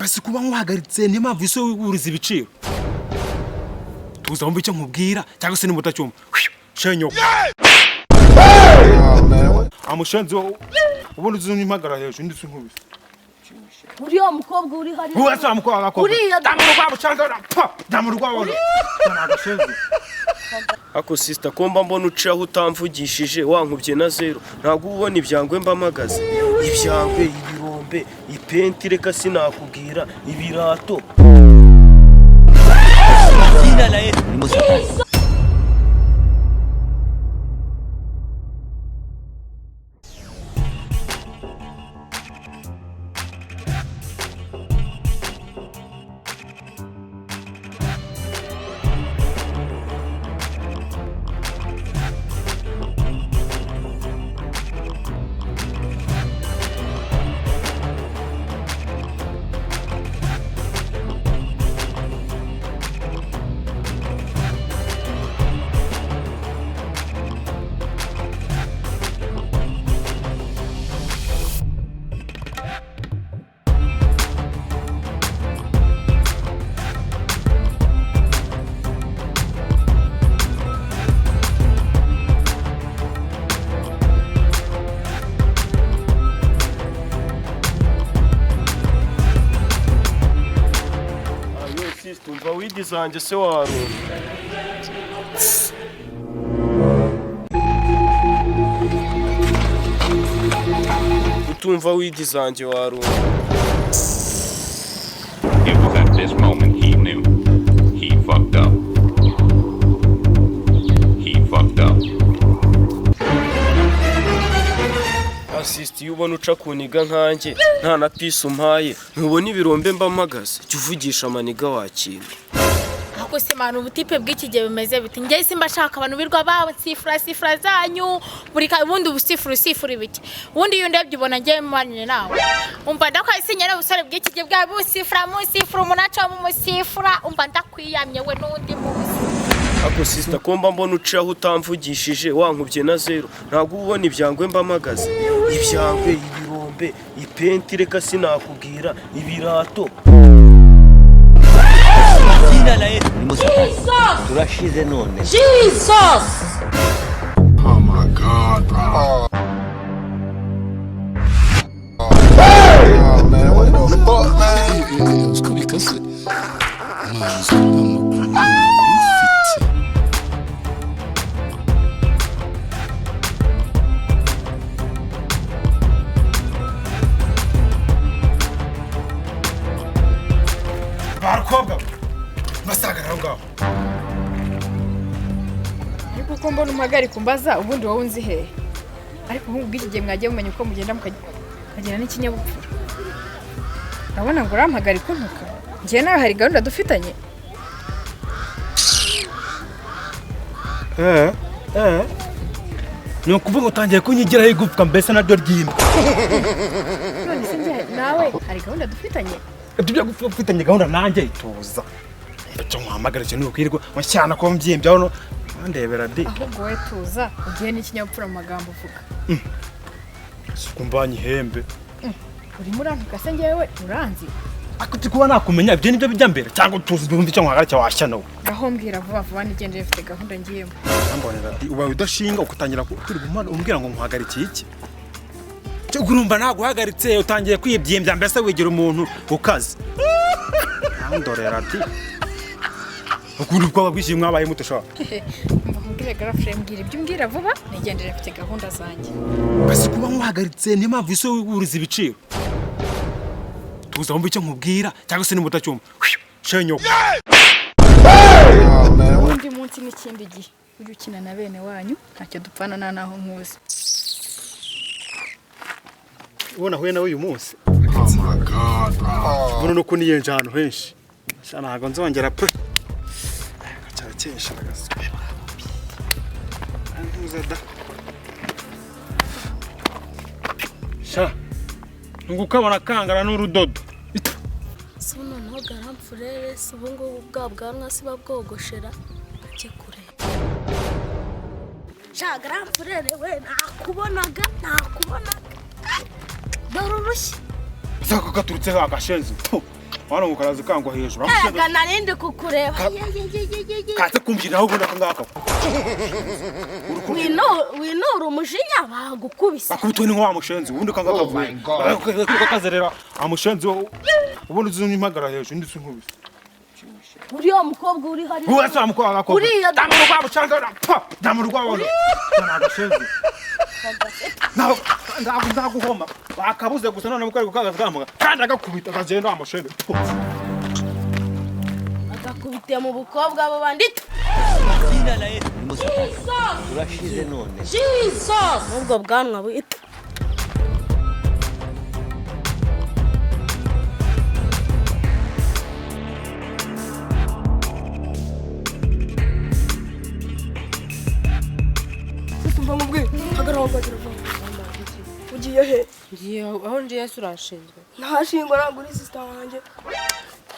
basi kuba nkwahagaritse niyo mpamvu iso wuriza ibiciro tuza wumva icyo nkubwira cyangwa se nimutacyumva shenyo amushanze ubundi uzunye impagara hejuru ndetse nkubise uriya mukobwa uri hari uwasa mukobwa gakobwa damuru rwabo cyangwa damuru rwabo nagashenze ako sister komba mbona ucaho utamvugishije wankubye na zero ntabwo ubona ibyangwe mbamagaze ibyangwe ibirombe ipenti reka sinakubwira ibirato jina la Yesu ni Musatani. Umva widizanjye se warumva utumva widizanjye warumva. It was at this moment he knew he fucked up. He fucked up. Assist iyo ubona uca kuniga nkanjye nta na peace umpaye ntubona ibirombe mbamagaze jya uvugisha amaniga wakintu ako se manu ubutipe bw'iki gihe bimeze biti njye simba shaka abantu birwa bawe sifura zanyu buri bundi ubusifura ibiki ubundi iyo ndebye ubona njye mwanine nawe umva ndakwisinyera ubusore bw'iki gihe bwa busifura umunaca mu musifura umva ndakwiyamye we n'undi muzi. ako sister komba mbona ucaho utamvugishije wankubye na zero ntabwo ubona ibyangwe mbamagaze ibyangwe ibirombe ipenti reka sinakubwira ibirato Jina la Yesu ni Musatani. Turashize none. Jesus! Oh my God, bro. Man, what the fuck, man? It's cool because Barkobwa basagara ngaho ariko uko mbona umugari kumbaza ubundi wowe unzi he ariko nk'ubwo iki gihe mwagiye mumenya uko mugenda mukagenda n'ikinyabupfura urabona ngo urampagara ikuntuka njye nawe hari gahunda dufitanye ni ukuvuga utangiye kunyigiraho igufwa mbese naryo ryimba none se njye nawe hari gahunda dufitanye ibyo byo gufitanye gahunda nanjye ituza icyo nkwamagara cyo nukwirwa washyana ko mbyimbyao no ndebera di ahubwo we tuza ugiye n'ikinyabupfura mu magambo uvuga sikumbanye ihembe uri murantuka se njyewe uranzi akuti kuba nakumenya ibyo nibyo bijya mbere cyangwa tuzi bumva icyo nkwagara cyo washya nawe gaho mbwira vuba vuba nigendere mfite gahunda ngiyemo ambonera di uba udashinga ukatangira kuri bumana umbwira ngo nkwagarikiye iki cyo gurumba naguhagaritse utangiye kwibyimbya mbese wigira umuntu ukaze ndorera di ukuri kwa bwishimwe mwabaye mutoshaka mbwira girlfriend mbwira ibyo umbwira vuba nigendere mfite gahunda zanjye basi kuba nkwahagaritse niyo mpamvu iso wuriza ibiciro tuza wumva icyo nkubwira cyangwa se nimutacyumva shenyo undi munsi n'ikindi gihe ujye ukina na bene wanyu ntacyo dupfana naho nkuzi ubona huye nawe uyu munsi mbona nuko niyenje ahantu henshi ntabwo nzongera pe gacara cyesha agasubira da sha ngukabona kangara n'urudodo So noneho garampfurere si ubu ngubu bwa bwanwa si babwogoshera ake kure sha garampfurere we nakubonaga dore urushyi zako gaturutse agashenzi wana ngukaraza kangwa hejuru ega narindi kukureba kaze kumviraho ubona kangaka winura umujinya bagukubise akubitwe ni wa mushenzi ubundi kangaka vuye kazerera amushenzi ubundi uzumye impagara hejuru ndi sinkubise uriya mukobwa uri hari uwe sa mukobwa gakobwa uriya damuru kwa mucanga damuru kwa wona nagashenzi ndaguhoma bakabuze gusa none mukari kukagazamuka kandi agakubita kagenda amushenzi agakubitiye mu bukobwa abo bandito Jina la Yesu ni musatani turashize none Jesus ubwo bwanwa bwite ugiye he ngiye aho ngiye surashinzwe ntashingwa ntabwo uri sister wanjye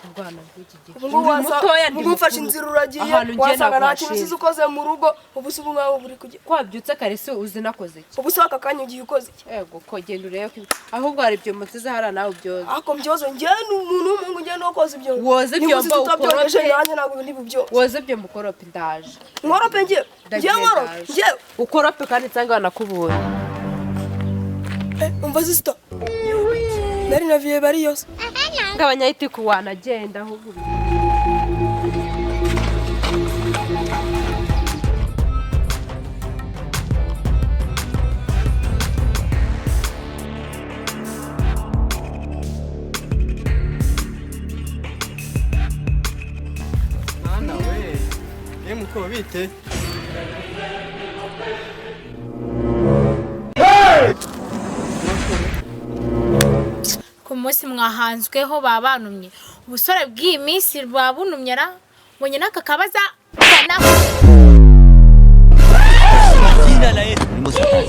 ubwana bw'iki gihe ubu mutoya ntugufashe inzira uragiye wasanga nta kintu usize ukoze mu rugo ubu se ubu ngaho buri kujya kwabyutse kare se uzi nakoze iki ubu se aka kanya ugiye ukoze iki yego ko genda urebe ko ahubwo hari ibyo mutize hara nawe ubyoza ako mbyozo njyewe ni umuntu w'umungu njyewe no koza ibyo woze ibyombo ukorope nanjye ntabwo ndi bubyoze woze ibyo mukorope ndaje nkorope njyewe nkorope njyewe ukorope kandi nsanga banakubonye umva sister nari na vie bari yose ngabanyayitiku wanagenda ahubwo Mwana we muko bite ku munsi mwahanzweho babanumye ubusore bw'iyi minsi babunumye ra mbonye n'aka kabaza Jina la Yesu ni musatani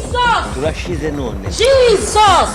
turashize none Jesus